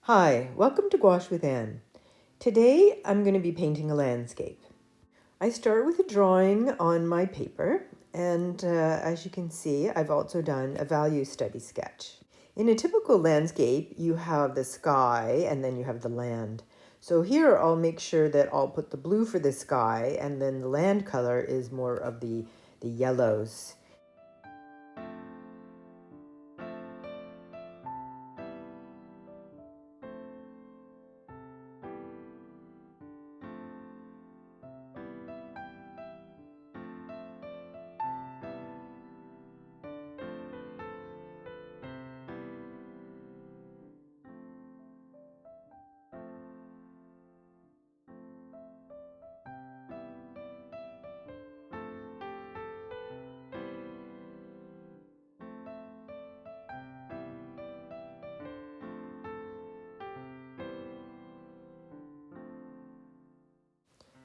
Hi, welcome to Gouache with Anne. Today I'm going to be painting a landscape. I start with a drawing on my paper, and as you can see, I've also done a value study sketch. In a typical landscape, you have the sky and then you have the land. So here I'll make sure that I'll put the blue for the sky, and then the land color is more of the yellows.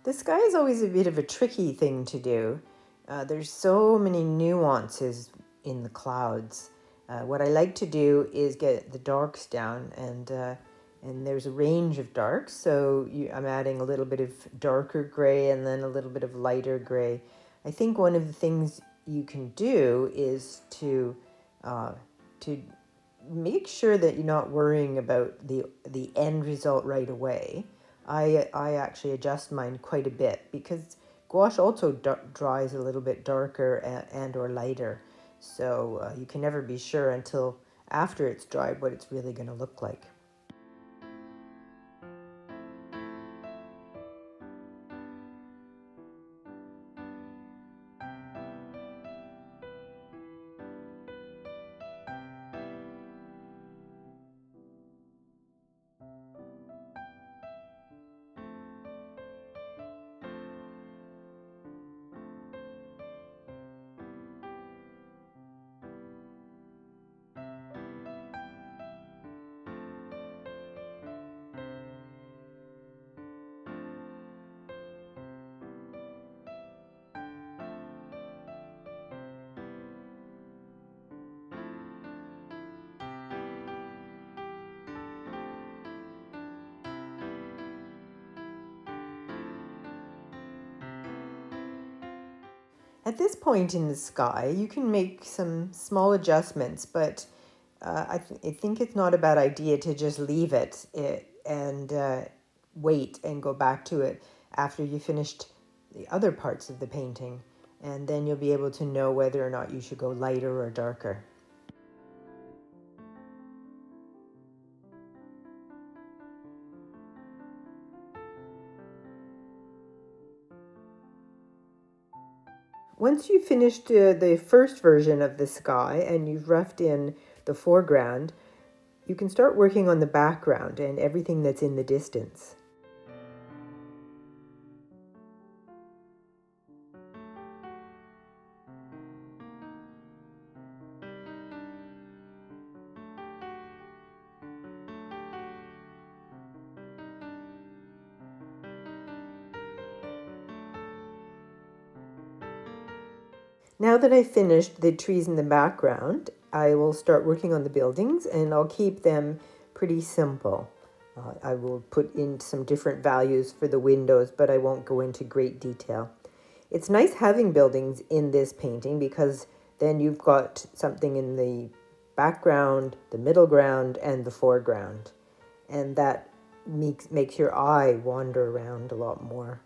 The sky is always a bit of a tricky thing to do. There's so many nuances in the clouds. What I like to do is get the darks down, and there's a range of darks. So I'm adding a little bit of darker gray and then a little bit of lighter gray. I think one of the things you can do is to make sure that you're not worrying about the end result right away. I actually adjust mine quite a bit because gouache also dries a little bit darker and or lighter. So you can never be sure until after it's dried what it's really going to look like. At this point in the sky, you can make some small adjustments, but I think it's not a bad idea to just leave and wait and go back to it after you finished the other parts of the painting. And then you'll be able to know whether or not you should go lighter or darker. Once you've finished the first version of the sky and you've roughed in the foreground, you can start working on the background and everything that's in the distance. Now that I've finished the trees in the background, I will start working on the buildings, and I'll keep them pretty simple. I will put in some different values for the windows, but I won't go into great detail. It's nice having buildings in this painting because then you've got something in the background, the middle ground, and the foreground. And that makes your eye wander around a lot more.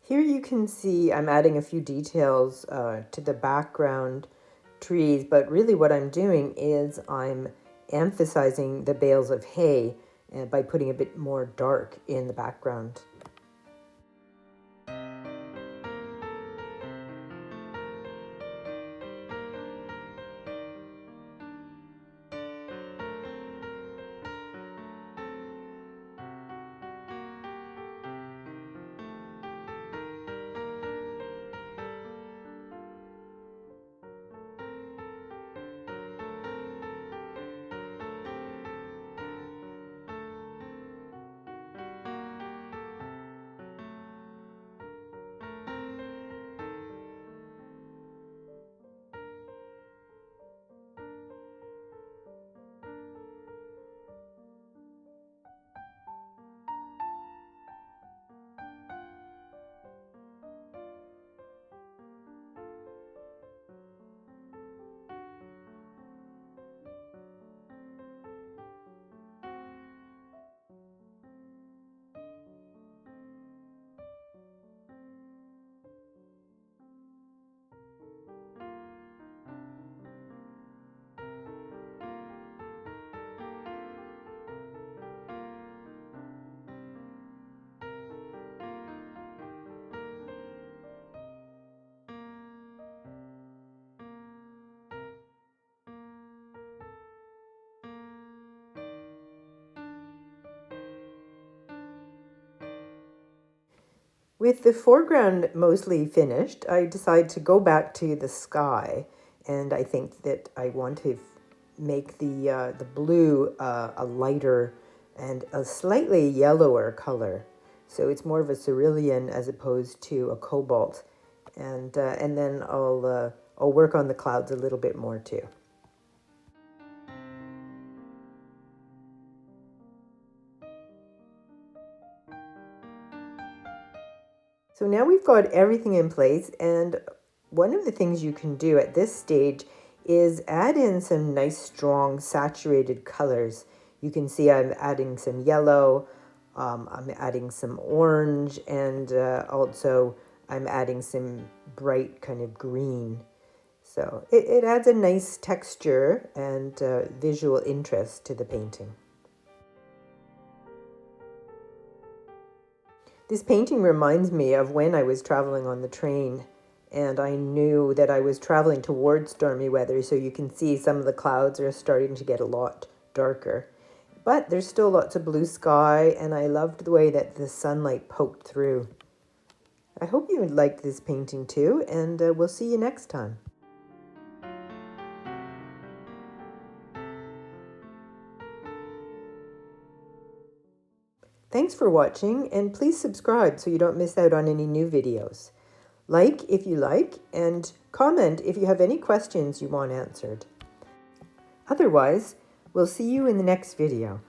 Here you can see I'm adding a few details to the background trees, but really what I'm doing is I'm emphasizing the bales of hay by putting a bit more dark in the background. With the foreground mostly finished, I decided to go back to the sky, and I think that I want to make the blue a lighter and a slightly yellower color. So it's more of a cerulean as opposed to a cobalt, and then I'll work on the clouds a little bit more too. So now we've got everything in place, and one of the things you can do at this stage is add in some nice strong saturated colors. You can see I'm adding some yellow, I'm adding some orange, and also I'm adding some bright kind of green. So it adds a nice texture and visual interest to the painting. This painting reminds me of when I was traveling on the train, and I knew that I was traveling towards stormy weather, so you can see some of the clouds are starting to get a lot darker. But there's still lots of blue sky, and I loved the way that the sunlight poked through. I hope you liked this painting too, and we'll see you next time. Thanks for watching, and please subscribe so you don't miss out on any new videos. Like if you like, and comment if you have any questions you want answered. Otherwise, we'll see you in the next video.